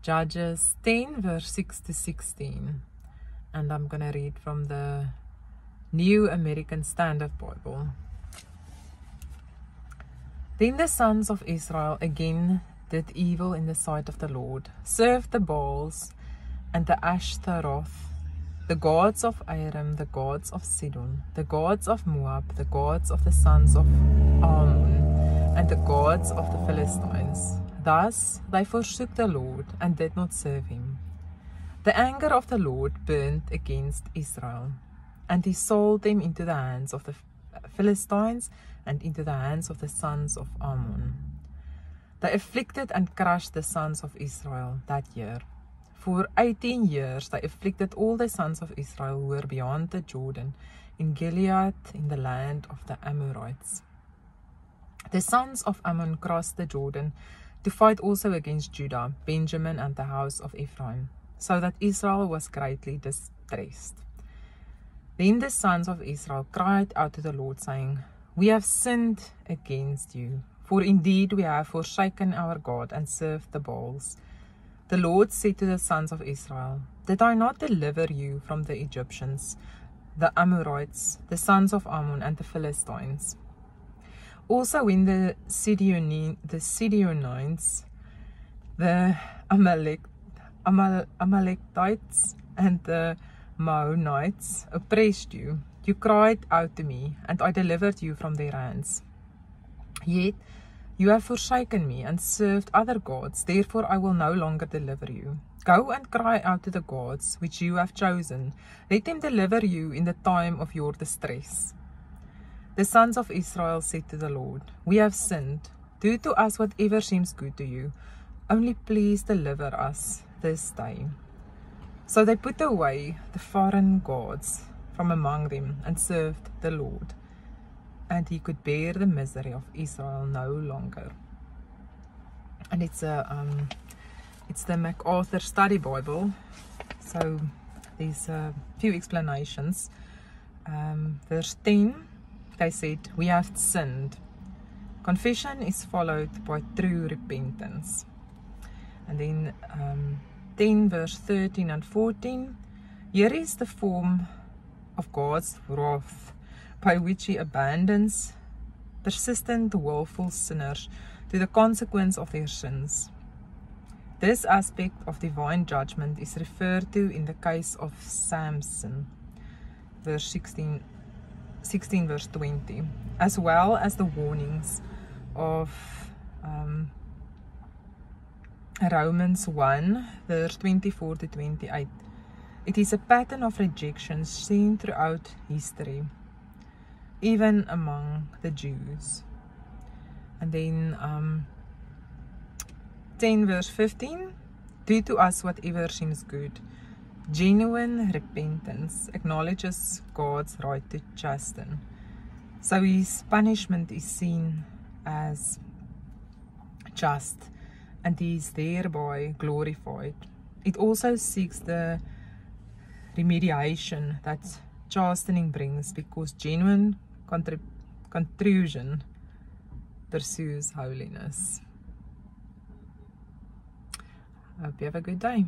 Judges 10 verse 6 to 16, and I'm going to read from the New American Standard Bible. Then the sons of Israel again did evil in the sight of the Lord, served the Baals and the Ashtaroth, the gods of Aram, the gods of Sidon, the gods of Moab, the gods of the sons of Ammon, and the gods of the Philistines. Thus they forsook the Lord and did not serve him. The anger of the Lord burned against Israel, and he sold them into the hands of the Philistines and into the hands of the sons of Ammon. They afflicted and crushed the sons of Israel that year. For 18 years they afflicted all the sons of Israel who were beyond the Jordan, in Gilead, in the land of the Amorites. The sons of Ammon crossed the Jordan to fight also against Judah, Benjamin, and the house of Ephraim, so that Israel was greatly distressed. Then the sons of Israel cried out to the Lord, saying, We have sinned against you, for indeed we have forsaken our God and served the Baals. The Lord said to the sons of Israel, Did I not deliver you from the Egyptians, the Amorites, the sons of Ammon, and the Philistines? Also when the Sidonians, the Amalekites, and the Maonites oppressed you, you cried out to me, and I delivered you from their hands. Yet you have forsaken me and served other gods, therefore I will no longer deliver you. Go and cry out to the gods which you have chosen. Let them deliver you in the time of your distress. The sons of Israel said to the Lord, We have sinned. Do to us whatever seems good to you. Only please deliver us this day. So they put away the foreign gods from among them and served the Lord. And he could bear the misery of Israel no longer. And it's the MacArthur Study Bible. So there's a few explanations. Verse 10, they said, We have sinned. Confession is followed by true repentance. And then 10 verse 13 and 14, here is the form of God's wrath, by which he abandons persistent, willful sinners to the consequence of their sins. This aspect of divine judgment is referred to in the case of Samson, verse 16 verse 20, as well as the warnings of Romans 1, verse 24 to 28. It is a pattern of rejection seen throughout history, even among the Jews. And then 10 verse 15, do to us whatever seems good. Genuine repentance acknowledges God's right to chasten, so his punishment is seen as just, and he is thereby glorified. It also seeks the remediation that chastening brings, because genuine contrition pursues holiness. I hope you have a good day.